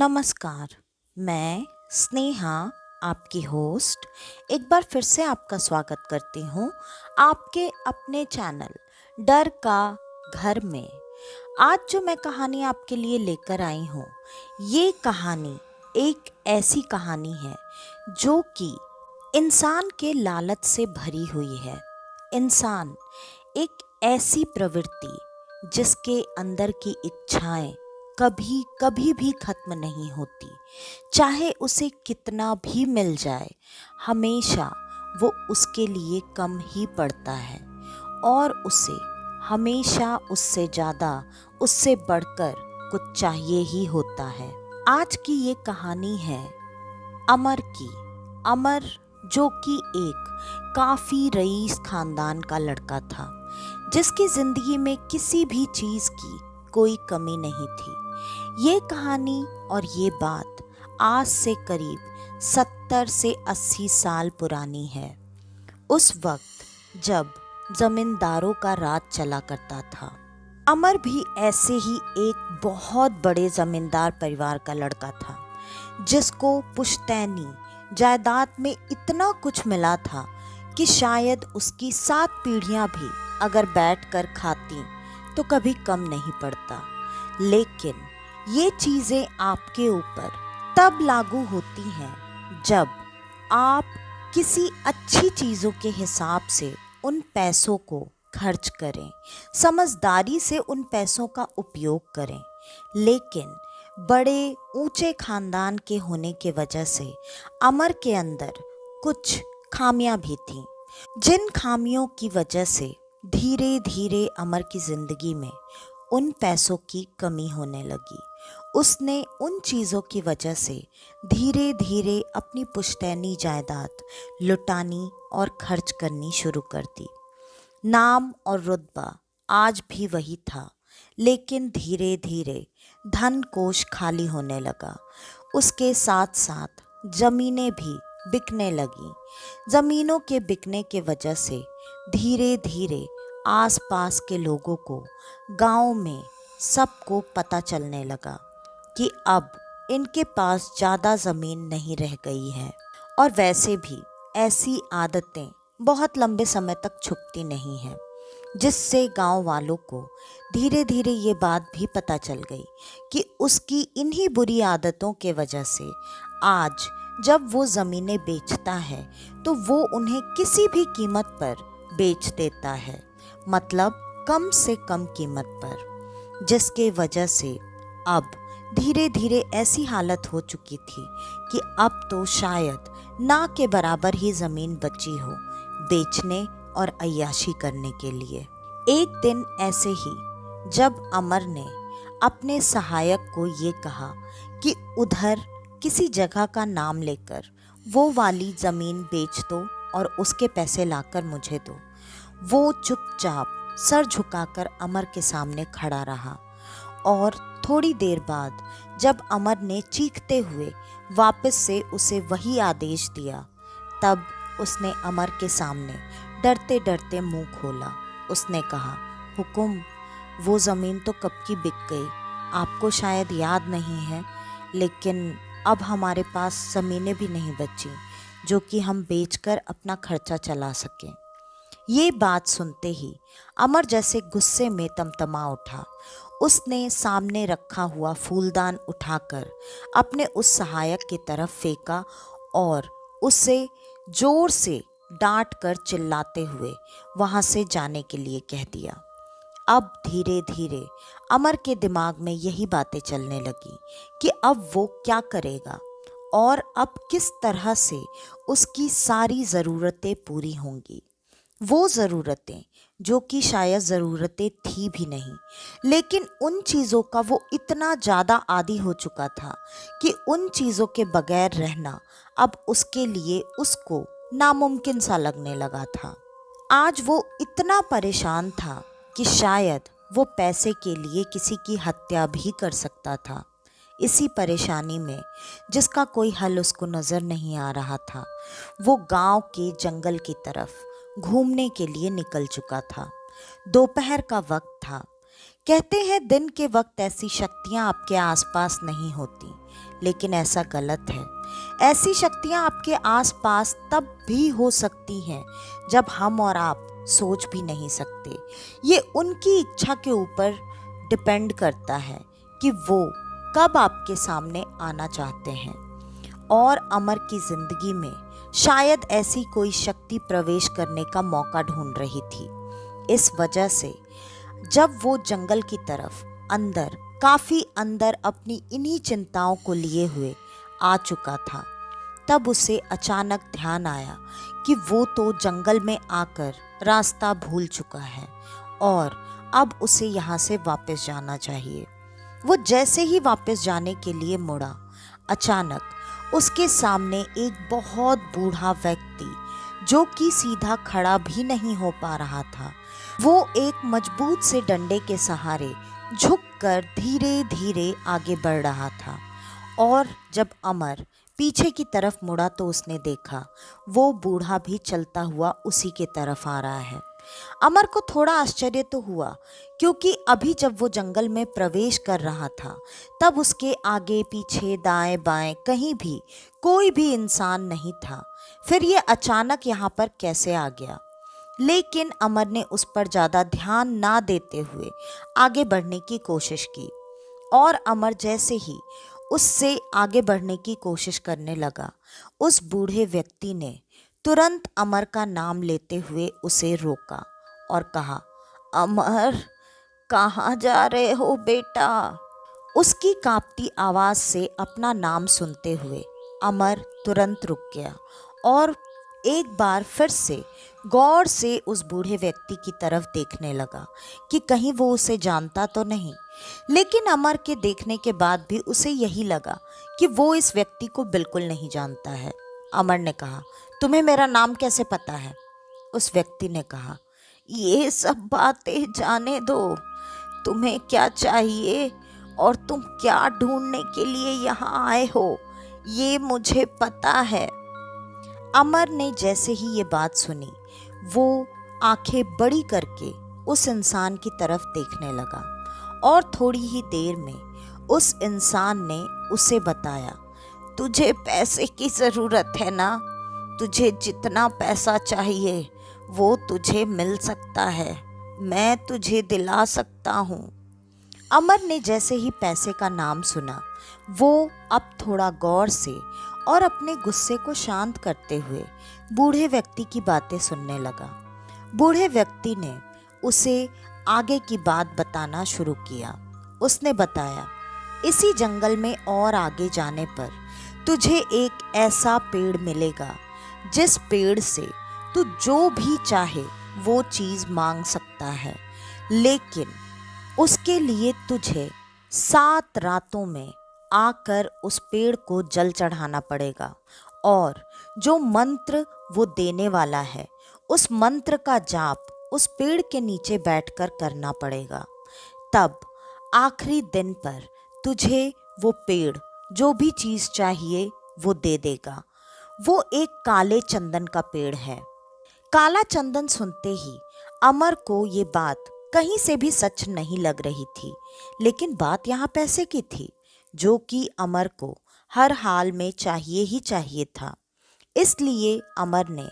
नमस्कार। मैं स्नेहा, आपकी होस्ट, एक बार फिर से आपका स्वागत करती हूँ आपके अपने चैनल डर का घर में। आज जो मैं कहानी आपके लिए लेकर आई हूँ, ये कहानी एक ऐसी कहानी है जो कि इंसान के लालच से भरी हुई है। इंसान एक ऐसी प्रवृत्ति जिसके अंदर की इच्छाएं कभी कभी भी खत्म नहीं होती। चाहे उसे कितना भी मिल जाए, हमेशा वो उसके लिए कम ही पड़ता है और उसे हमेशा उससे ज़्यादा, उससे बढ़कर कुछ चाहिए ही होता है। आज की ये कहानी है अमर की। अमर जो कि एक काफ़ी रईस खानदान का लड़का था, जिसकी ज़िंदगी में किसी भी चीज़ की कोई कमी नहीं थी। ये कहानी और ये बात आज से करीब 70 से 80 साल पुरानी है। उस वक्त जब जमींदारों का राज चला करता था। अमर भी ऐसे ही एक बहुत बड़े जमींदार परिवार का लड़का था, जिसको पुश्तैनी जायदाद में इतना कुछ मिला था कि शायद उसकी 7 पीढ़ियां भी अगर बैठ कर खाती तो कभी कम नहीं पड़ता। लेकिन ये चीज़ें आपके ऊपर तब लागू होती हैं जब आप किसी अच्छी चीज़ों के हिसाब से उन पैसों को खर्च करें, समझदारी से उन पैसों का उपयोग करें। लेकिन बड़े ऊंचे खानदान के होने के वजह से अमर के अंदर कुछ खामियां भी थीं, जिन खामियों की वजह से धीरे धीरे अमर की ज़िंदगी में उन पैसों की कमी होने लगी। उसने उन चीज़ों की वजह से धीरे धीरे अपनी पुश्तैनी जायदाद लुटानी और खर्च करनी शुरू कर दी। नाम और रुतबा आज भी वही था, लेकिन धीरे धीरे धन कोष खाली होने लगा। उसके साथ साथ ज़मीनें भी बिकने लगी। ज़मीनों के बिकने के वजह से धीरे धीरे आसपास के लोगों को, गांव में सबको पता चलने लगा कि अब इनके पास ज़्यादा ज़मीन नहीं रह गई है। और वैसे भी ऐसी आदतें बहुत लंबे समय तक छुपती नहीं हैं, जिससे गांव वालों को धीरे धीरे ये बात भी पता चल गई कि उसकी इन्हीं बुरी आदतों के वजह से आज जब वो ज़मीनें बेचता है तो वो उन्हें किसी भी कीमत पर बेच देता है, मतलब कम से कम कीमत पर, जिसके वजह से अब धीरे धीरे ऐसी हालत हो चुकी थी कि अब तो शायद ना के बराबर ही ज़मीन बची हो बेचने और अय्याशी करने के लिए। एक दिन ऐसे ही जब अमर ने अपने सहायक को ये कहा कि उधर किसी जगह का नाम लेकर वो वाली ज़मीन बेच दो और उसके पैसे लाकर मुझे दो, वो चुपचाप सर झुकाकर अमर के सामने खड़ा रहा। और थोड़ी देर बाद जब अमर ने चीखते हुए वापस से उसे वही आदेश दिया, तब उसने अमर के सामने डरते डरते मुंह खोला। उसने कहा, हुकुम, वो ज़मीन तो कब की बिक गई, आपको शायद याद नहीं है, लेकिन अब हमारे पास ज़मीनें भी नहीं बची जो कि हम बेचकर अपना खर्चा चला सकें। ये बात सुनते ही अमर जैसे गुस्से में तमतमा उठा। उसने सामने रखा हुआ फूलदान उठाकर अपने उस सहायक की तरफ फेंका और उसे जोर से डांट कर चिल्लाते हुए वहां से जाने के लिए कह दिया। अब धीरे धीरे अमर के दिमाग में यही बातें चलने लगी कि अब वो क्या करेगा और अब किस तरह से उसकी सारी ज़रूरतें पूरी होंगी। वो ज़रूरतें जो कि शायद ज़रूरतें थी भी नहीं, लेकिन उन चीज़ों का वो इतना ज़्यादा आदी हो चुका था कि उन चीज़ों के बगैर रहना अब उसके लिए उसको नामुमकिन सा लगने लगा था। आज वो इतना परेशान था कि शायद वो पैसे के लिए किसी की हत्या भी कर सकता था। इसी परेशानी में, जिसका कोई हल उसको नज़र नहीं आ रहा था, वो गांव के जंगल की तरफ घूमने के लिए निकल चुका था। दोपहर का वक्त था। कहते हैं दिन के वक्त ऐसी शक्तियां आपके आसपास नहीं होती, लेकिन ऐसा गलत है। ऐसी शक्तियाँ आपके आसपास तब भी हो सकती हैं जब हम और आप सोच भी नहीं सकते। ये उनकी इच्छा के ऊपर डिपेंड करता है कि वो कब आपके सामने आना चाहते हैं। और अमर की जिंदगी में शायद ऐसी कोई शक्ति प्रवेश करने का मौका ढूंढ रही थी। इस वजह से जब वो जंगल की तरफ काफी अंदर अपनी इन्हीं चिंताओं को लिए हुए आ चुका था, तब उसे अचानक ध्यान आया कि वो तो जंगल में आकर रास्ता भूल चुका है और अब उसे यहाँ से वापस जाना चाहिए। वो जैसे ही वापस जाने के लिए मुड़ा, अचानक उसके सामने एक बहुत बूढ़ा व्यक्ति, जो कि सीधा खड़ा भी नहीं हो पा रहा था, वो एक मजबूत से डंडे के सहारे झुककर धीरे धीरे आगे बढ़ रहा था। और जब अमर पीछे की तरफ मुड़ा तो उसने देखा वो बूढ़ा भी चलता हुआ उसी के तरफ आ रहा है। अमर को थोड़ा आश्चर्य तो हुआ, क्योंकि अभी जब वो जंगल में प्रवेश कर रहा था तब उसके आगे पीछे दाएं बाएं कहीं भी कोई भी इंसान नहीं था। फिर ये अचानक यहाँ पर कैसे आ गया? लेकिन अमर ने उस पर ज़्यादा ध्यान ना देते हुए आगे बढ़ने की कोशिश की। और अमर जैसे ही उससे आगे बढ़ने की कोशिश करने लगा, उस बूढ़े व्यक्ति ने तुरंत अमर का नाम लेते हुए उसे रोका और कहा, अमर, कहाँ जा रहे हो बेटा? उसकी कांपती आवाज़ से अपना नाम सुनते हुए अमर तुरंत रुक गया और एक बार फिर से गौर से उस बूढ़े व्यक्ति की तरफ देखने लगा कि कहीं वो उसे जानता तो नहीं। लेकिन अमर के देखने के बाद भी उसे यही लगा कि वो इस व्यक्ति को बिल्कुल नहीं जानता है। अमर ने कहा, तुम्हें मेरा नाम कैसे पता है? उस व्यक्ति ने कहा, ये सब बातें जाने दो, तुम्हें क्या चाहिए और तुम क्या ढूंढने के लिए यहाँ आए हो, ये मुझे पता है। अमर ने जैसे ही ये बात सुनी, वो आंखें बड़ी करके उस इंसान की तरफ देखने लगा और थोड़ी ही देर में उस इंसान ने उसे बताया, तुझे पैसे की ज़रूरत है ना? तुझे जितना पैसा चाहिए वो तुझे मिल सकता है, मैं तुझे दिला सकता हूँ। अमर ने जैसे ही पैसे का नाम सुना, वो अब थोड़ा गौर से और अपने गुस्से को शांत करते हुए बूढ़े व्यक्ति की बातें सुनने लगा। बूढ़े व्यक्ति ने उसे आगे की बात बताना शुरू किया। उसने बताया, इसी जंगल में और आगे जाने पर तुझे एक ऐसा पेड़ मिलेगा जिस पेड़ से तू जो भी चाहे वो चीज़ मांग सकता है, लेकिन उसके लिए तुझे 7 रातों में आकर उस पेड़ को जल चढ़ाना पड़ेगा और जो मंत्र वो देने वाला है उस मंत्र का जाप उस पेड़ के नीचे बैठकर करना पड़ेगा। तब आखिरी दिन पर तुझे वो पेड़ जो भी चीज़ चाहिए वो दे देगा। वो एक काले चंदन का पेड़ है। काला चंदन सुनते ही अमर को ये बात कहीं से भी सच नहीं लग रही थी, लेकिन बात यहाँ पैसे की थी, जो कि अमर को हर हाल में चाहिए ही चाहिए था। इसलिए अमर ने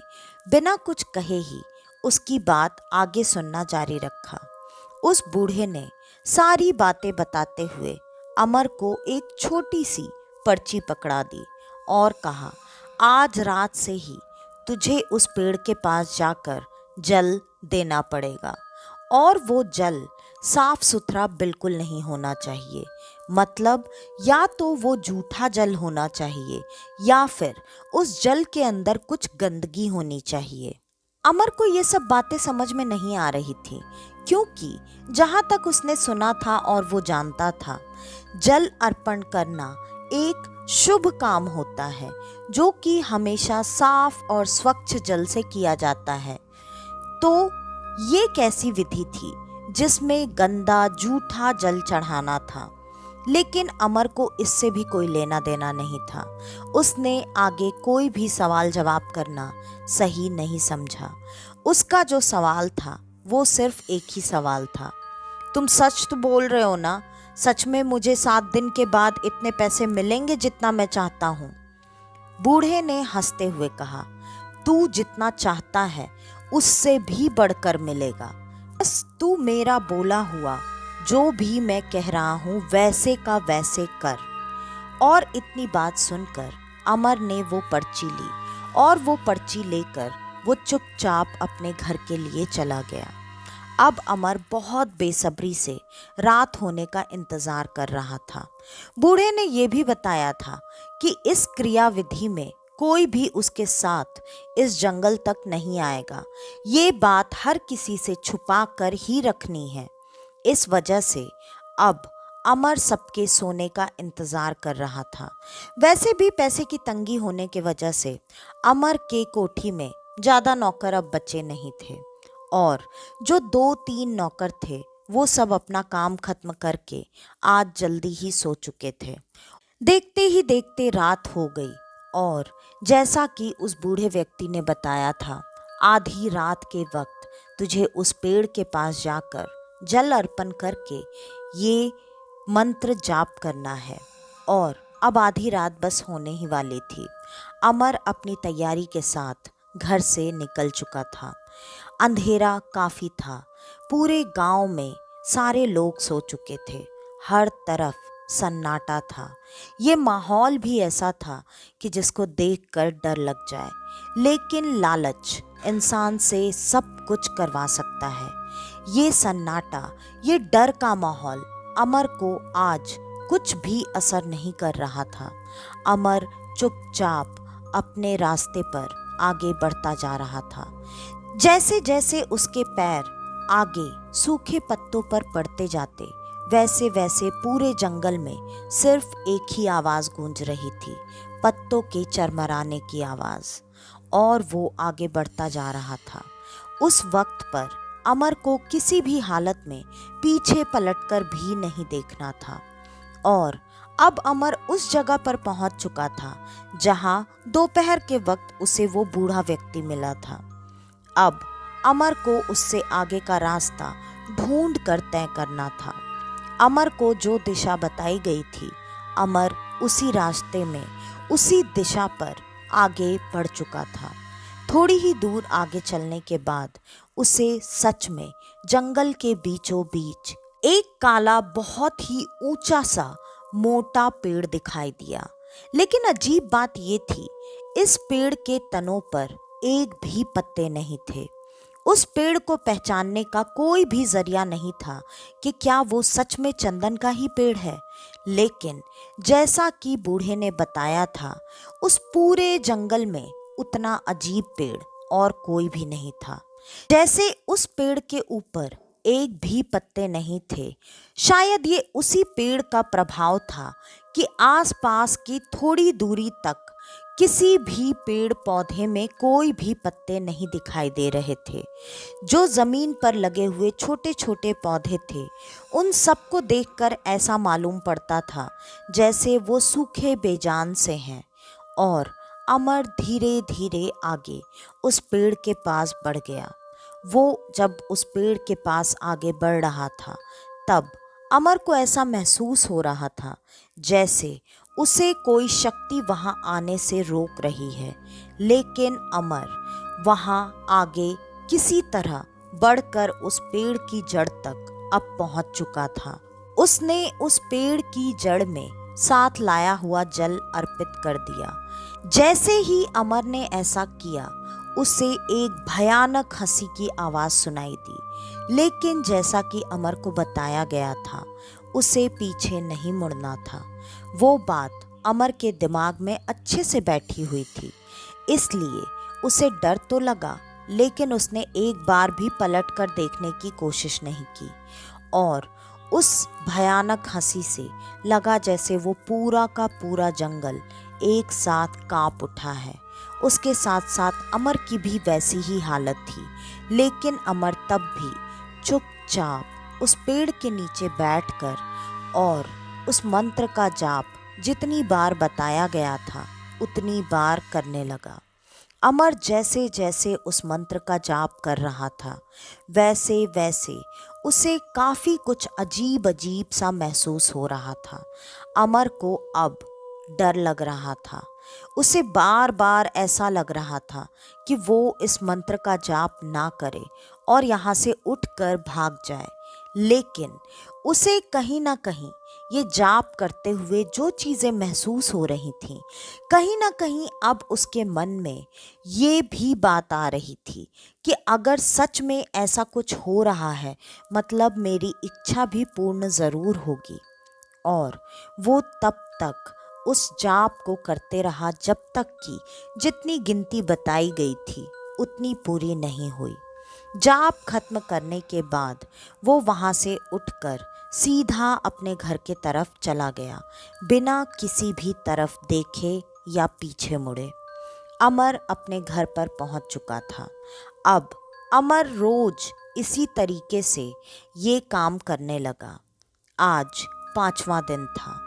बिना कुछ कहे ही उसकी बात आगे सुनना जारी रखा। उस बूढ़े ने सारी बातें बताते हुए अमर को एक छोटी सी पर्ची पकड़ा दी और कहा, आज रात से ही तुझे उस पेड़ के पास जाकर जल देना पड़ेगा और वो जल साफ सुथरा बिल्कुल नहीं होना चाहिए। मतलब या तो वो जूठा जल होना चाहिए या फिर उस जल के अंदर कुछ गंदगी होनी चाहिए। अमर को ये सब बातें समझ में नहीं आ रही थी, क्योंकि जहाँ तक उसने सुना था और वो जानता था, जल अर्पण करना एक शुभ काम होता है जो कि हमेशा साफ और स्वच्छ जल से किया जाता है। तो ये कैसी विधि थी जिसमें गंदा जूठा जल चढ़ाना था? लेकिन अमर को इससे भी कोई लेना देना नहीं था। उसने आगे कोई भी सवाल जवाब करना सही नहीं समझा। उसका जो सवाल था वो सिर्फ एक ही सवाल था, तुम सच तो बोल रहे हो ना? सच में मुझे 7 दिन के बाद इतने पैसे मिलेंगे जितना मैं चाहता हूँ? बूढ़े ने हंसते हुए कहा, तू जितना चाहता है उससे भी बढ़कर मिलेगा। बस तू मेरा बोला हुआ जो भी मैं कह रहा हूँ वैसे का वैसे कर। और इतनी बात सुनकर अमर ने वो पर्ची ली और वो पर्ची लेकर वो चुपचाप अपने घर के लिए चला गया। अब अमर बहुत बेसब्री से रात होने का इंतजार कर रहा था। बूढ़े ने यह भी बताया था कि इस क्रियाविधि में कोई भी उसके साथ इस जंगल तक नहीं आएगा। ये बात हर किसी से छुपा कर ही रखनी है। इस वजह से अब अमर सबके सोने का इंतजार कर रहा था। वैसे भी पैसे की तंगी होने की वजह से अमर के कोठी में ज़्यादा नौकर अब बचे नहीं थे और जो 2-3 नौकर थे वो सब अपना काम खत्म करके आज जल्दी ही सो चुके थे। देखते ही देखते रात हो गई और जैसा कि उस बूढ़े व्यक्ति ने बताया था, आधी रात के वक्त तुझे उस पेड़ के पास जाकर जल अर्पण करके ये मंत्र जाप करना है। और अब आधी रात बस होने ही वाली थी। अमर अपनी तैयारी के साथ घर से निकल चुका था। अंधेरा काफी था। पूरे गांव में सारे लोग सो चुके थे। हर तरफ सन्नाटा था। ये माहौल भी ऐसा था कि जिसको देखकर डर लग जाए, लेकिन लालच इंसान से सब कुछ करवा सकता है। ये सन्नाटा, ये डर का माहौल अमर को आज कुछ भी असर नहीं कर रहा था। अमर चुपचाप अपने रास्ते पर आगे बढ़ता जा रहा था। जैसे जैसे उसके पैर आगे सूखे पत्तों पर पड़ते जाते, वैसे वैसे पूरे जंगल में सिर्फ एक ही आवाज़ गूंज रही थी, पत्तों के चरमराने की आवाज़। और वो आगे बढ़ता जा रहा था। उस वक्त पर अमर को किसी भी हालत में पीछे पलटकर भी नहीं देखना था। और अब अमर उस जगह पर पहुंच चुका था जहां दोपहर के वक्त उसे वो बूढ़ा व्यक्ति मिला था। अब अमर को उससे आगे का रास्ता ढूंढ कर तय करना था। अमर को जो दिशा बताई गई थी, अमर उसी रास्ते में उसी दिशा पर आगे बढ़ चुका था। थोड़ी ही दूर आगे चलने के बाद उसे सच में जंगल के बीचों बीच एक काला, बहुत ही ऊंचा सा मोटा पेड़ दिखाई दिया। लेकिन अजीब बात ये थी, इस पेड़ के तनों पर एक भी पत्ते नहीं थे। उस पेड़ को पहचानने का कोई भी जरिया नहीं था कि क्या वो सच में चंदन का ही पेड़ है। लेकिन जैसा कि बूढ़े ने बताया था, उस पूरे जंगल में उतना अजीब पेड़ और कोई भी नहीं था। जैसे उस पेड़ के ऊपर एक भी पत्ते नहीं थे, शायद ये उसी पेड़ का प्रभाव था कि आसपास की थोड़ी दूरी तक किसी भी पेड़ पौधे में कोई भी पत्ते नहीं दिखाई दे रहे थे। जो जमीन पर लगे हुए छोटे छोटे पौधे थे, उन सबको देखकर ऐसा मालूम पड़ता था जैसे वो सूखे बेजान से हैं। और अमर धीरे धीरे आगे उस पेड़ के पास बढ़ गया। वो जब उस पेड़ के पास आगे बढ़ रहा था, तब अमर को ऐसा महसूस हो रहा था जैसे उसे कोई शक्ति वहां आने से रोक रही है। लेकिन अमर वहां आगे किसी तरह बढ़कर उस पेड़ की जड़ तक अब पहुंच चुका था। उसने उस पेड़ की जड़ में साथ लाया हुआ जल अर्पित कर दिया। जैसे ही अमर ने ऐसा किया, उसे एक भयानक हंसी की आवाज सुनाई दी। लेकिन जैसा कि अमर को बताया गया था, उसे पीछे नहीं मुड़ना था। वो बात अमर के दिमाग में अच्छे से बैठी हुई थी, इसलिए उसे डर तो लगा, लेकिन उसने एक बार भी पलट कर देखने की कोशिश नहीं की। और उस भयानक हंसी से लगा जैसे वो पूरा का पूरा जंगल एक साथ कांप उठा है। उसके साथ साथ अमर की भी वैसी ही हालत थी। लेकिन अमर तब भी चुपचाप उस पेड़ के नीचे बैठकर और उस मंत्र का जाप जितनी बार बताया गया था उतनी बार करने लगा। अमर जैसे जैसे उस मंत्र का जाप कर रहा था, वैसे वैसे उसे काफी कुछ अजीब अजीब सा महसूस हो रहा था। अमर को अब डर लग रहा था। उसे बार बार ऐसा लग रहा था कि वो इस मंत्र का जाप ना करे और यहाँ से उठकर भाग जाए। लेकिन उसे कहीं ना कहीं ये जाप करते हुए जो चीजें महसूस हो रही थीं, कहीं ना कहीं अब उसके मन में ये भी बात आ रही थी कि अगर सच में ऐसा कुछ हो रहा है, मतलब मेरी इच्छा भी पूर्ण जरूर होगी। और वो तब तक उस जाप को करते रहा जब तक कि जितनी गिनती बताई गई थी उतनी पूरी नहीं हुई। जाप खत्म करने के बाद वो वहाँ से उठकर सीधा अपने घर के तरफ चला गया, बिना किसी भी तरफ देखे या पीछे मुड़े। अमर अपने घर पर पहुंच चुका था। अब अमर रोज इसी तरीके से ये काम करने लगा। आज 5वां दिन था।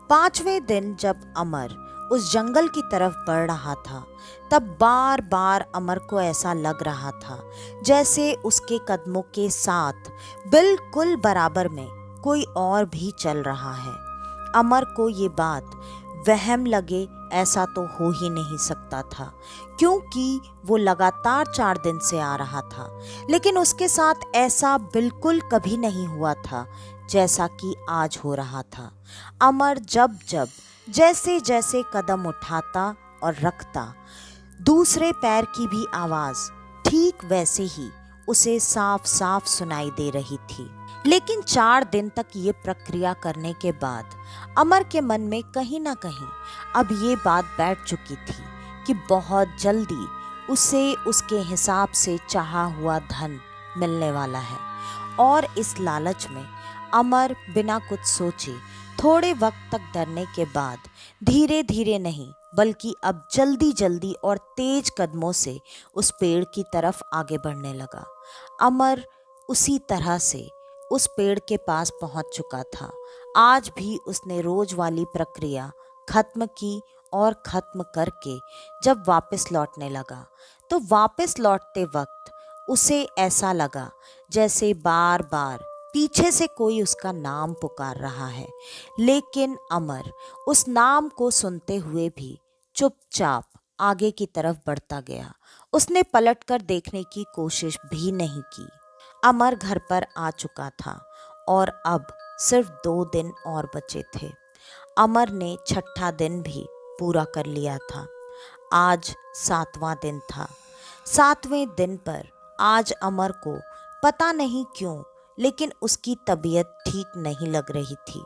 5वें दिन जब अमर उस जंगल की तरफ बढ़ रहा था, तब बार बार अमर को ऐसा लग रहा था जैसे उसके कदमों के साथ बिल्कुल बराबर में कोई और भी चल रहा है। अमर को ये बात वहम लगे ऐसा तो हो ही नहीं सकता था, क्योंकि वो लगातार 4 दिन से आ रहा था। लेकिन उसके साथ ऐसा बिल्कुल कभी नहीं हुआ था जैसा कि आज हो रहा था। अमर जब जब जैसे जैसे कदम उठाता और रखता, दूसरे पैर की भी आवाज ठीक वैसे ही उसे साफ साफ सुनाई दे रही थी। लेकिन 4 दिन तक ये प्रक्रिया करने के बाद अमर के मन में कहीं ना कहीं अब ये बात बैठ चुकी थी कि बहुत जल्दी उसे उसके हिसाब से चाहा हुआ धन मिलने वाला है। और इस लालच में अमर बिना कुछ सोचे थोड़े वक्त तक डरने के बाद धीरे धीरे नहीं बल्कि अब जल्दी जल्दी और तेज कदमों से उस पेड़ की तरफ आगे बढ़ने लगा। अमर उसी तरह से उस पेड़ के पास पहुंच चुका था। आज भी उसने रोज वाली प्रक्रिया खत्म की और खत्म करके जब वापस लौटने लगा, तो वापस लौटते वक्त उसे ऐसा लगा जैसे बार बार पीछे से कोई उसका नाम पुकार रहा है। लेकिन अमर उस नाम को सुनते हुए भी चुपचाप आगे की तरफ बढ़ता गया। उसने पलटकर देखने की कोशिश भी नहीं की। अमर घर पर आ चुका था और अब सिर्फ 2 दिन और बचे थे। अमर ने 6ठा दिन भी पूरा कर लिया था। आज 7वां दिन था। 7वें दिन पर आज अमर को पता नहीं क्यों, लेकिन उसकी तबीयत ठीक नहीं लग रही थी।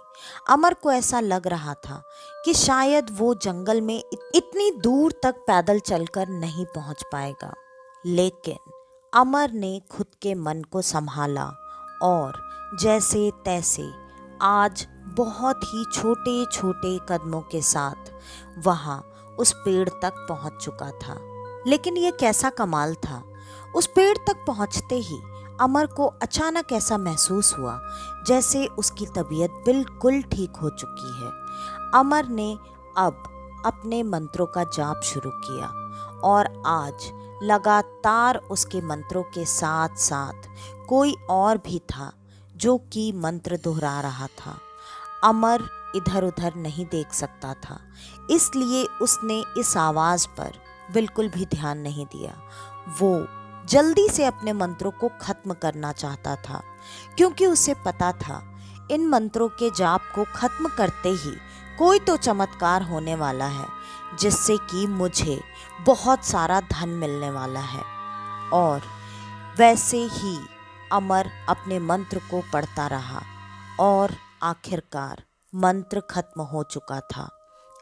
अमर को ऐसा लग रहा था कि शायद वो जंगल में इतनी दूर तक पैदल चलकर नहीं पहुंच पाएगा। लेकिन अमर ने खुद के मन को संभाला और जैसे तैसे आज बहुत ही छोटे छोटे कदमों के साथ वहां उस पेड़ तक पहुंच चुका था। लेकिन ये कैसा कमाल था, उस पेड़ तक पहुंचते ही अमर को अचानक ऐसा महसूस हुआ जैसे उसकी तबीयत बिल्कुल ठीक हो चुकी है। अमर ने अब अपने मंत्रों का जाप शुरू किया और आज लगातार उसके मंत्रों के साथ साथ कोई और भी था जो कि मंत्र दोहरा रहा था। अमर इधर उधर नहीं देख सकता था, इसलिए उसने इस आवाज पर बिल्कुल भी ध्यान नहीं दिया। वो जल्दी से अपने मंत्रों को खत्म करना चाहता था, क्योंकि उसे पता था इन मंत्रों के जाप को खत्म करते ही कोई तो चमत्कार होने वाला है, जिससे कि मुझे बहुत सारा धन मिलने वाला है। और वैसे ही अमर अपने मंत्र को पढ़ता रहा और आखिरकार मंत्र खत्म हो चुका था।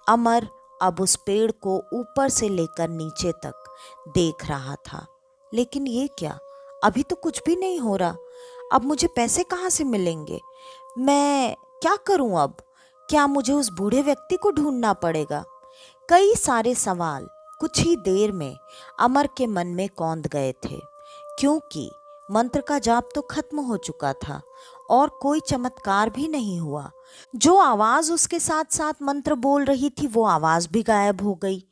अमर अब उस पेड़ को ऊपर से लेकर नीचे तक देख रहा था। लेकिन ये क्या, अभी तो कुछ भी नहीं हो रहा। अब मुझे पैसे कहाँ से मिलेंगे? मैं क्या करूं अब? क्या मुझे उस बूढ़े व्यक्ति को ढूंढना पड़ेगा? कई सारे सवाल कुछ ही देर में अमर के मन में कौंध गए थे, क्योंकि मंत्र का जाप तो खत्म हो चुका था और कोई चमत्कार भी नहीं हुआ। जो आवाज उसके साथ साथ मंत्र बोल रही थी वो आवाज भी गायब हो गई।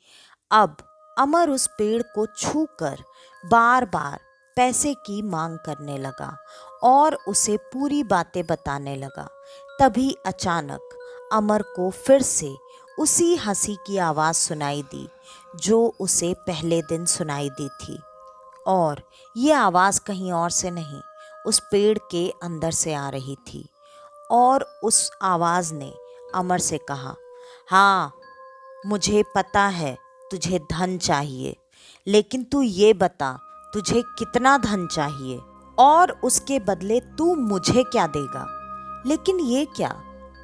अब अमर उस पेड़ को छूकर बार बार पैसे की मांग करने लगा और उसे पूरी बातें बताने लगा। तभी अचानक अमर को फिर से उसी हंसी की आवाज़ सुनाई दी जो उसे पहले दिन सुनाई दी थी। और ये आवाज़ कहीं और से नहीं, उस पेड़ के अंदर से आ रही थी। और उस आवाज़ ने अमर से कहा, हाँ, मुझे पता है तुझे धन चाहिए, लेकिन तू ये बता तुझे कितना धन चाहिए और उसके बदले तू मुझे क्या देगा। लेकिन ये क्या,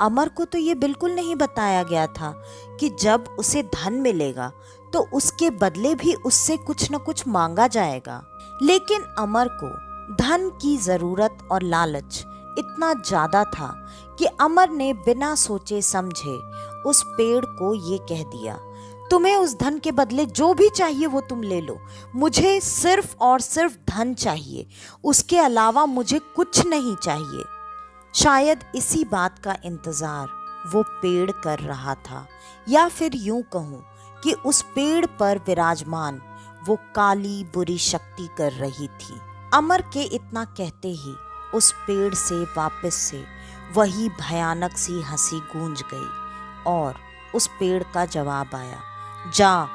अमर को तो ये बिल्कुल नहीं बताया गया था कि जब उसे धन मिलेगा तो उसके बदले भी उससे कुछ न कुछ मांगा जाएगा। लेकिन अमर को धन की जरूरत और लालच इतना ज्यादा था कि अमर ने बिना सोचे समझे उस पेड़ को ये कह दिया, तुम्हें उस धन के बदले जो भी चाहिए वो तुम ले लो, मुझे सिर्फ और सिर्फ धन चाहिए, उसके अलावा मुझे कुछ नहीं चाहिए। शायद इसी बात का इंतजार वो पेड़ कर रहा था, या फिर यूं कहूं कि उस पेड़ पर विराजमान वो काली बुरी शक्ति कर रही थी। अमर के इतना कहते ही उस पेड़ से वापस से वही भयानक सी हंसी गूंज गई और उस पेड़ का जवाब आया, जा,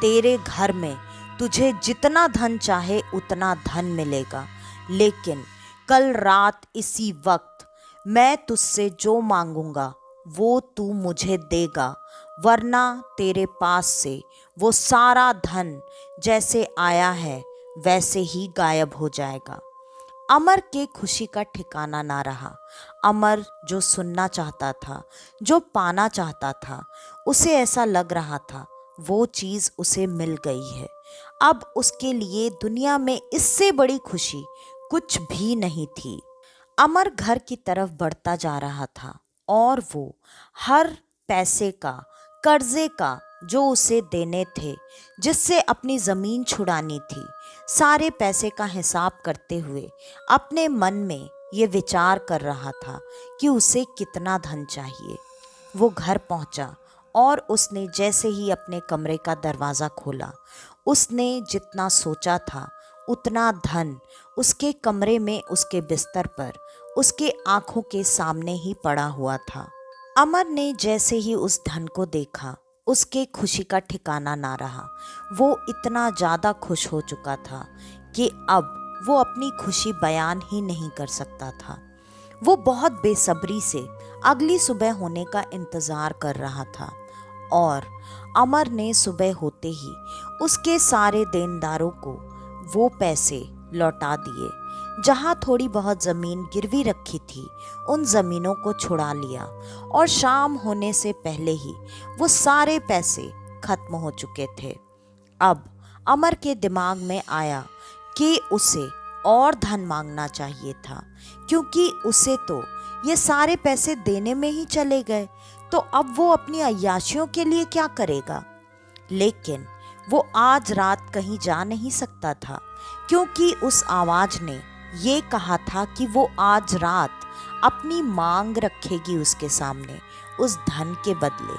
तेरे घर में तुझे जितना धन चाहे उतना धन मिलेगा, लेकिन कल रात इसी वक्त मैं तुझसे जो मांगूंगा वो तू मुझे देगा, वरना तेरे पास से वो सारा धन जैसे आया है वैसे ही गायब हो जाएगा। अमर के खुशी का ठिकाना ना रहा। अमर जो सुनना चाहता था, जो पाना चाहता था, उसे ऐसा लग रहा था वो चीज़ उसे मिल गई है। अब उसके लिए दुनिया में इससे बड़ी खुशी कुछ भी नहीं थी। अमर घर की तरफ बढ़ता जा रहा था और वो हर पैसे का, कर्जे का जो उसे देने थे, जिससे अपनी ज़मीन छुड़ानी थी, सारे पैसे का हिसाब करते हुए अपने मन में ये विचार कर रहा था कि उसे कितना धन चाहिए। वो घर पहुंचा और उसने जैसे ही अपने कमरे का दरवाज़ा खोला, उसने जितना सोचा था उतना धन उसके कमरे में, उसके बिस्तर पर, उसके आंखों के सामने ही पड़ा हुआ था। अमर ने जैसे ही उस धन को देखा, उसके खुशी का ठिकाना ना रहा। वो इतना ज़्यादा खुश हो चुका था कि अब वो अपनी खुशी बयान ही नहीं कर सकता था। वो बहुत बेसब्री से अगली सुबह होने का इंतज़ार कर रहा था और अमर ने सुबह होते ही उसके सारे देनदारों को वो पैसे लौटा दिए। जहाँ थोड़ी बहुत ज़मीन गिरवी रखी थी उन ज़मीनों को छुड़ा लिया और शाम होने से पहले ही वो सारे पैसे खत्म हो चुके थे। अब अमर के दिमाग में आया कि उसे और धन मांगना चाहिए था, क्योंकि उसे तो ये सारे पैसे देने में ही चले गए, तो अब वो अपनी अय्याशियों के लिए क्या करेगा। लेकिन वो आज रात कहीं जा नहीं सकता था, क्योंकि उस आवाज़ ने ये कहा था कि वो आज रात अपनी मांग रखेगी उसके सामने उस धन के बदले।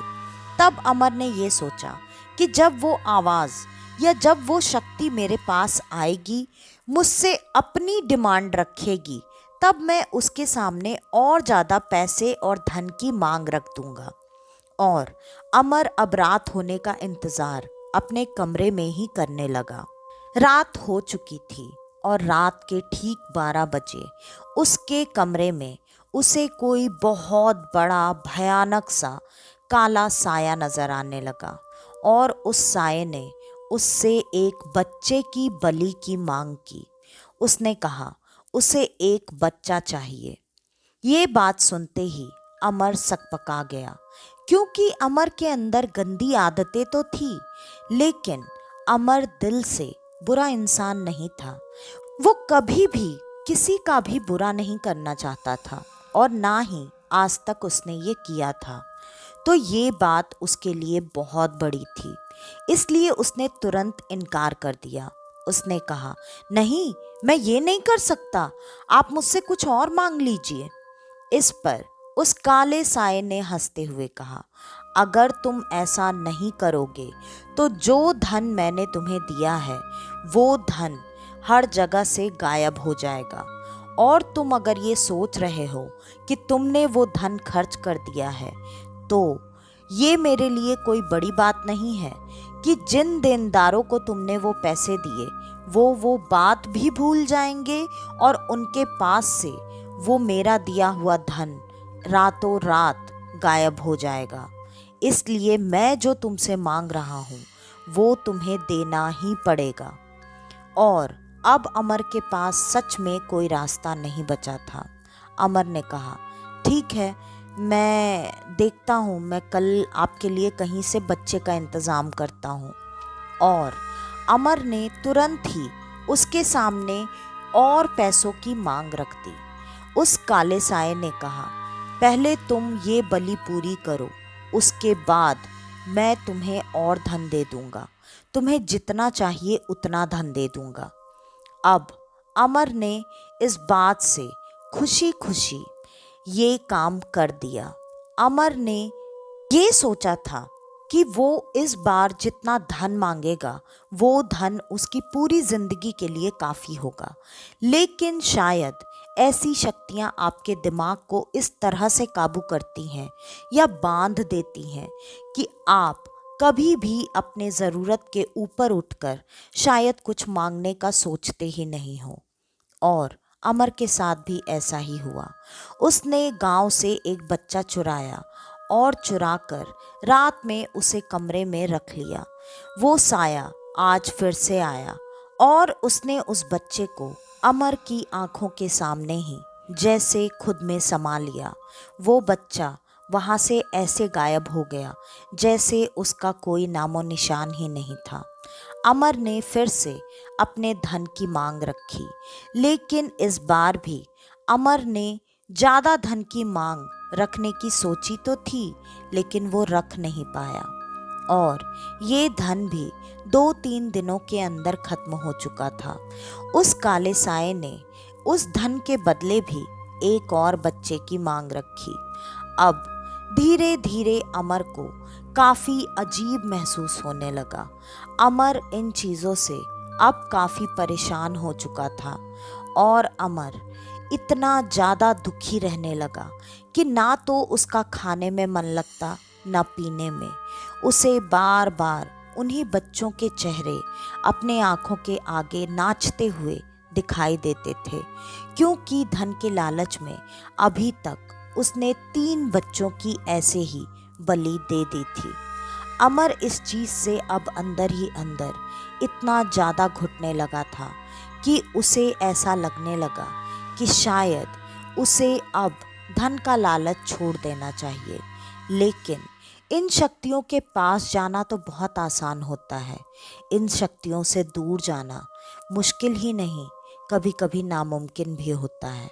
तब अमर ने ये सोचा कि जब वो आवाज़ या जब वो शक्ति मेरे पास आएगी, मुझसे अपनी डिमांड रखेगी, तब मैं उसके सामने और ज़्यादा पैसे और धन की मांग रख दूंगा। और अमर अब रात होने का इंतज़ार अपने कमरे में ही करने लगा। रात हो चुकी थी और रात के ठीक 12 बजे उसके कमरे में उसे कोई बहुत बड़ा भयानक सा काला साया नजर आने लगा और उस साये ने उससे एक बच्चे की बलि की मांग की। उसने कहा उसे एक बच्चा चाहिए। ये बात सुनते ही अमर सकपका गया, क्योंकि अमर के अंदर गंदी आदतें तो थी, लेकिन अमर दिल से बुरा इंसान नहीं था। वो कभी भी किसी का भी बुरा नहीं करना चाहता था और ना ही आज तक उसने ये किया था। तो ये बात उसके लिए बहुत बड़ी थी, इसलिए उसने तुरंत इनकार कर दिया। उसने कहा, नहीं, मैं ये नहीं कर सकता, आप मुझसे कुछ और मांग लीजिए। इस पर उस काले साये ने हंसते हुए कहा, अगर तुम ऐसा नहीं करोगे तो जो धन मैंने तुम्हें दिया है वो धन हर जगह से गायब हो जाएगा। और तुम अगर ये सोच रहे हो कि तुमने वो धन खर्च कर दिया है, तो ये मेरे लिए कोई बड़ी बात नहीं है कि जिन देनदारों को तुमने वो पैसे दिए वो बात भी भूल जाएंगे और उनके पास से वो मेरा दिया हुआ धन रातों रात गायब हो जाएगा। इसलिए मैं जो तुमसे मांग रहा हूँ वो तुम्हें देना ही पड़ेगा। और अब अमर के पास सच में कोई रास्ता नहीं बचा था। अमर ने कहा, ठीक है, मैं देखता हूँ, मैं कल आपके लिए कहीं से बच्चे का इंतज़ाम करता हूँ। और अमर ने तुरंत ही उसके सामने और पैसों की मांग रख दी। उस काले साये ने कहा, पहले तुम ये बलि पूरी करो, उसके बाद मैं तुम्हें और धन दे दूंगा, तुम्हें जितना चाहिए उतना धन दे दूंगा। अब अमर ने इस बात से खुशी खुशी ये काम कर दिया। अमर ने ये सोचा था कि वो इस बार जितना धन मांगेगा वो धन उसकी पूरी जिंदगी के लिए काफ़ी होगा। लेकिन शायद ऐसी शक्तियाँ आपके दिमाग को इस तरह से काबू करती हैं या बांध देती हैं कि आप कभी भी अपने ज़रूरत के ऊपर उठकर शायद कुछ मांगने का सोचते ही नहीं हो। और अमर के साथ भी ऐसा ही हुआ। उसने गांव से एक बच्चा चुराया और चुराकर रात में उसे कमरे में रख लिया। वो साया आज फिर से आया और उसने उस बच्चे को अमर की आंखों के सामने ही जैसे खुद में समा लिया। वो बच्चा वहाँ से ऐसे गायब हो गया जैसे उसका कोई नामो निशान ही नहीं था। अमर ने फिर से अपने धन की मांग रखी, लेकिन इस बार भी अमर ने ज़्यादा धन की मांग रखने की सोची तो थी, लेकिन वो रख नहीं पाया। और ये धन भी 2-3 दिनों के अंदर खत्म हो चुका था। उस काले साये ने उस धन के बदले भी एक और बच्चे की मांग रखी। अब धीरे धीरे अमर को काफ़ी अजीब महसूस होने लगा। अमर इन चीज़ों से अब काफ़ी परेशान हो चुका था और अमर इतना ज़्यादा दुखी रहने लगा कि ना तो उसका खाने में मन लगता ना पीने में। उसे बार बार उन्हीं बच्चों के चेहरे अपने आँखों के आगे नाचते हुए दिखाई देते थे, क्योंकि धन के लालच में अभी तक उसने 3 बच्चों की ऐसे ही बलि दे दी थी। अमर इस चीज़ से अब अंदर ही अंदर इतना ज़्यादा घुटने लगा था कि उसे ऐसा लगने लगा कि शायद उसे अब धन का लालच छोड़ देना चाहिए। लेकिन इन शक्तियों के पास जाना तो बहुत आसान होता है, इन शक्तियों से दूर जाना मुश्किल ही नहीं, कभी कभी नामुमकिन भी होता है।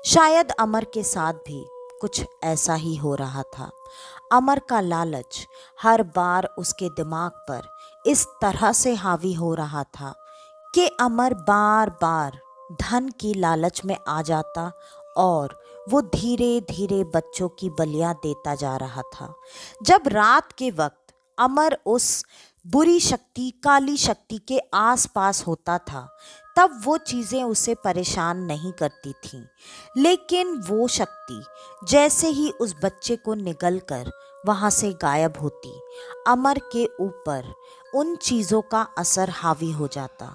शायद अमर के साथ भी कुछ ऐसा ही हो रहा था। अमर का लालच हर बार उसके दिमाग पर इस तरह से हावी हो रहा था कि अमर बार बार धन की लालच में आ जाता और वो धीरे धीरे बच्चों की बलियां देता जा रहा था। जब रात के वक्त अमर उस बुरी शक्ति, काली शक्ति के आसपास होता था, तब वो चीज़ें उसे परेशान नहीं करती थीं। लेकिन वो शक्ति जैसे ही उस बच्चे को निगलकर वहाँ से गायब होती, अमर के ऊपर उन चीज़ों का असर हावी हो जाता।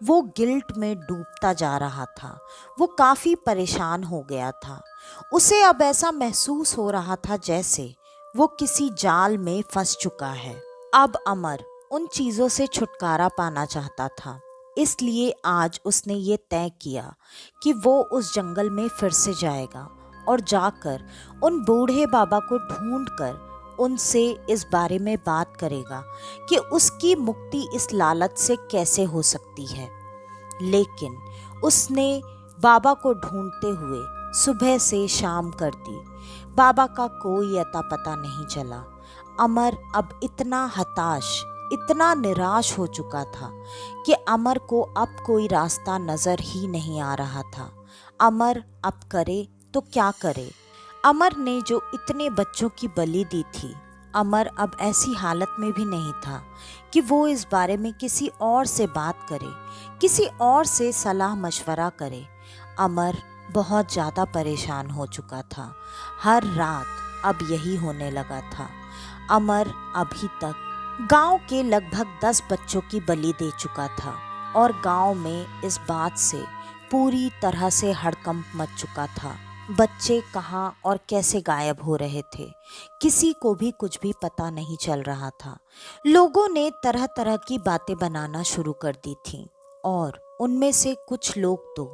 वो गिल्ट में डूबता जा रहा था। वो काफ़ी परेशान हो गया था। उसे अब ऐसा महसूस हो रहा था जैसे वो किसी जाल में फंस चुका है। अब अमर उन चीज़ों से छुटकारा पाना चाहता था, इसलिए आज उसने ये तय किया कि वो उस जंगल में फिर से जाएगा और जाकर उन बूढ़े बाबा को ढूंढकर उनसे इस बारे में बात करेगा कि उसकी मुक्ति इस लालच से कैसे हो सकती है। लेकिन उसने बाबा को ढूंढते हुए सुबह से शाम कर दी। बाबा का कोई अता पता नहीं चला। अमर अब इतना हताश, इतना निराश हो चुका था कि अमर को अब कोई रास्ता नज़र ही नहीं आ रहा था। अमर अब करे तो क्या करे। अमर ने जो इतने बच्चों की बलि दी थी, अमर अब ऐसी हालत में भी नहीं था कि वो इस बारे में किसी और से बात करे, किसी और से सलाह मशवरा करे। अमर बहुत ज़्यादा परेशान हो चुका था। हर रात अब यही होने लगा था। अमर अभी तक गांव के लगभग 10 बच्चों की बलि दे चुका था और गांव में इस बात से पूरी तरह से हड़कंप मच चुका था। बच्चे कहाँ और कैसे गायब हो रहे थे, किसी को भी कुछ भी पता नहीं चल रहा था। लोगों ने तरह तरह की बातें बनाना शुरू कर दी थी और उनमें से कुछ लोग तो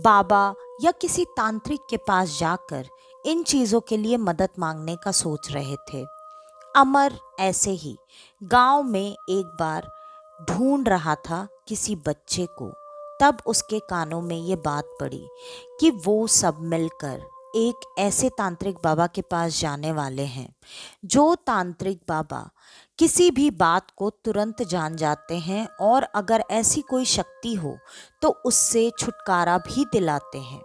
बाबा या किसी तांत्रिक के पास जाकर इन चीज़ों के लिए मदद मांगने का सोच रहे थे। अमर ऐसे ही गांव में एक बार ढूंढ रहा था किसी बच्चे को। तब उसके कानों में ये बात पड़ी कि वो सब मिलकर एक ऐसे तांत्रिक बाबा के पास जाने वाले हैं, जो तांत्रिक बाबा किसी भी बात को तुरंत जान जाते हैं और अगर ऐसी कोई शक्ति हो तो उससे छुटकारा भी दिलाते हैं।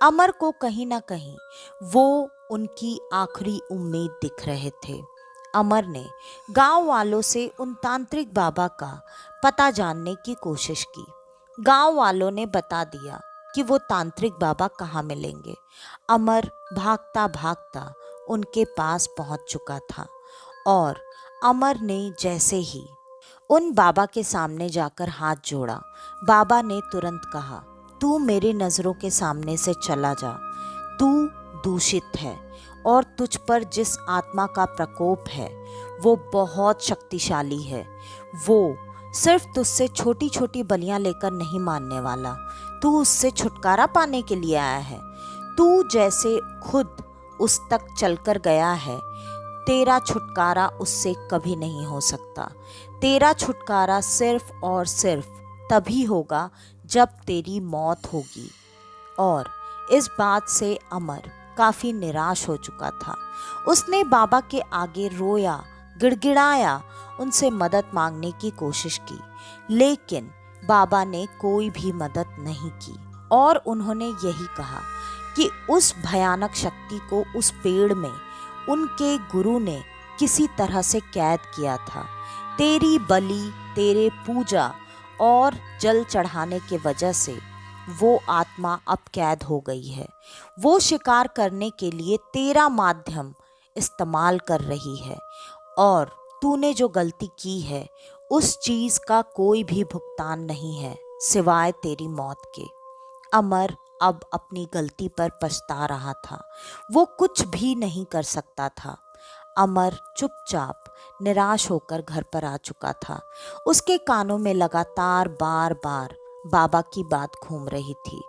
अमर को कहीं ना कहीं वो उनकी आखिरी उम्मीद दिख रहे थे। अमर ने गांव वालों से उन तांत्रिक बाबा का पता जानने की कोशिश की। गांव वालों ने बता दिया कि वो तांत्रिक बाबा कहाँ मिलेंगे। अमर भागता भागता उनके पास पहुंच चुका था और अमर ने जैसे ही उन बाबा के सामने जाकर हाथ जोड़ा, बाबा ने तुरंत कहा, तू मेरी नज़रों के सामने से चला जा। तू दूषित है और तुझ पर जिस आत्मा का प्रकोप है वो बहुत शक्तिशाली है। वो सिर्फ तुझसे छोटी छोटी बलियां लेकर नहीं मानने वाला, तू उससे छुटकारा पाने के लिए आया है। तू जैसे खुद उस तक चलकर गया है, तेरा छुटकारा उससे कभी नहीं हो सकता। तेरा छुटकारा सिर्फ और सिर्फ तभी होगा जब तेरी मौत होगी। और इस बात से अमर काफी निराश हो चुका था। उसने बाबा के आगे रोया, गिड़गिड़ाया, उनसे मदद मांगने की कोशिश की, लेकिन बाबा ने कोई भी मदद नहीं की और उन्होंने यही कहा कि उस भयानक शक्ति को उस पेड़ में उनके गुरु ने किसी तरह से कैद किया था। तेरी बलि, तेरे पूजा और जल चढ़ाने के वजह से वो आत्मा अब कैद हो गई है। वो शिकार करने के लिए तेरा माध्यम इस्तेमाल कर रही है और तूने जो गलती की है उस चीज का कोई भी भुगतान नहीं है सिवाय तेरी मौत के। अमर अब अपनी गलती पर पछता रहा था। वो कुछ भी नहीं कर सकता था। अमर चुपचाप निराश होकर घर पर आ चुका था। उसके कानों में लगातार बार बार बाबा की बात घूम रही थी।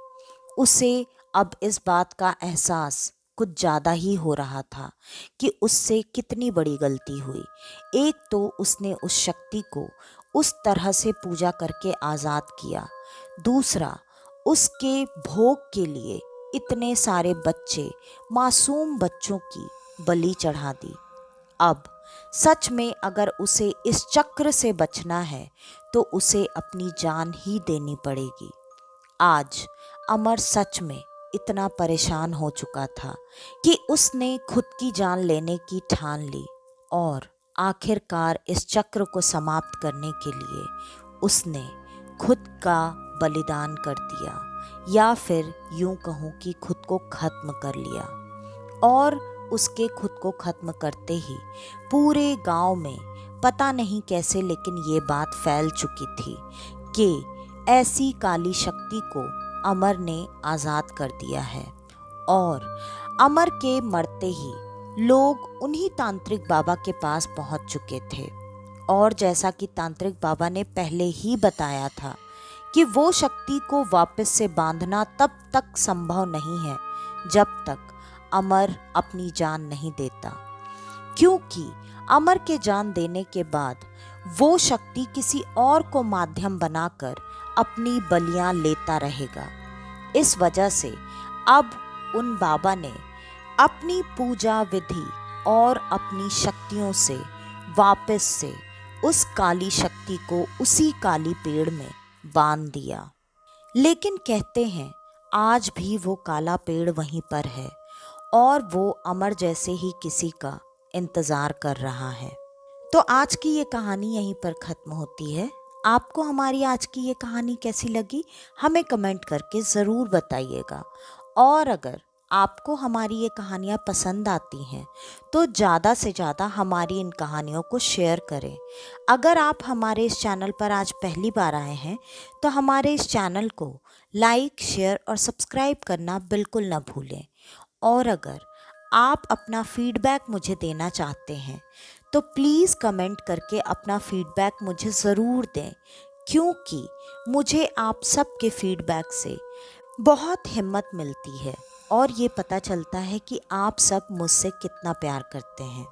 उसे अब इस बात का एहसास कुछ ज़्यादा ही हो रहा था कि उससे कितनी बड़ी गलती हुई। एक तो उसने उस शक्ति को उस तरह से पूजा करके आज़ाद किया, दूसरा उसके भोग के लिए इतने सारे बच्चे, मासूम बच्चों की बलि चढ़ा दी। अब सच में अगर उसे इस चक्र से बचना है तो उसे अपनी जान ही देनी पड़ेगी। आज अमर सच में इतना परेशान हो चुका था कि उसने खुद की जान लेने की ठान ली और आखिरकार इस चक्र को समाप्त करने के लिए उसने खुद का बलिदान कर दिया, या फिर यूं कहूँ कि खुद को खत्म कर लिया। और उसके खुद को खत्म करते ही पूरे गांव में पता नहीं कैसे लेकिन ये बात फैल चुकी थी कि ऐसी काली शक्ति को अमर ने आज़ाद कर दिया है। और अमर के मरते ही लोग उन्हीं तांत्रिक बाबा के पास पहुंच चुके थे और जैसा कि तांत्रिक बाबा ने पहले ही बताया था कि वो शक्ति को वापस से बांधना तब तक संभव नहीं है जब तक अमर अपनी जान नहीं देता, क्योंकि अमर के जान देने के बाद वो शक्ति किसी और को माध्यम बनाकर अपनी बलियां लेता रहेगा। इस वजह से अब उन बाबा ने अपनी पूजा विधि और अपनी शक्तियों से वापस से उस काली शक्ति को उसी काली पेड़ में बांध दिया। लेकिन कहते हैं आज भी वो काला पेड़ वहीं पर है और वो अमर जैसे ही किसी का इंतज़ार कर रहा है। तो आज की ये कहानी यहीं पर ख़त्म होती है। आपको हमारी आज की ये कहानी कैसी लगी हमें कमेंट करके ज़रूर बताइएगा। और अगर आपको हमारी ये कहानियाँ पसंद आती हैं तो ज़्यादा से ज़्यादा हमारी इन कहानियों को शेयर करें। अगर आप हमारे इस चैनल पर आज पहली बार आए हैं तो हमारे इस चैनल को लाइक, शेयर और सब्सक्राइब करना बिल्कुल ना भूलें। और अगर आप अपना फीडबैक मुझे देना चाहते हैं तो प्लीज़ कमेंट करके अपना फीडबैक मुझे ज़रूर दें, क्योंकि मुझे आप सबके फीडबैक से बहुत हिम्मत मिलती है और ये पता चलता है कि आप सब मुझसे कितना प्यार करते हैं।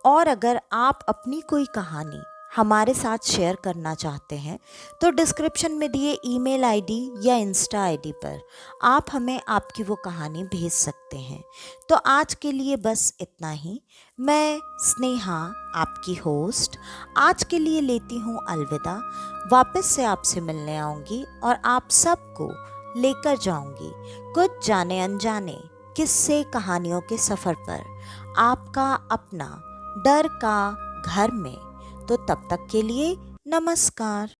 और अगर आप अपनी कोई कहानी हमारे साथ शेयर करना चाहते हैं तो डिस्क्रिप्शन में दिए ईमेल आईडी या इंस्टा आईडी पर आप हमें आपकी वो कहानी भेज सकते हैं। तो आज के लिए बस इतना ही। मैं स्नेहा, आपकी होस्ट, आज के लिए लेती हूँ अलविदा। वापस से आपसे मिलने आऊँगी और आप सबको लेकर जाऊँगी कुछ जाने अनजाने किस्से कहानियों के सफ़र पर, आपका अपना डर का घर में। तो तब तक के लिए नमस्कार।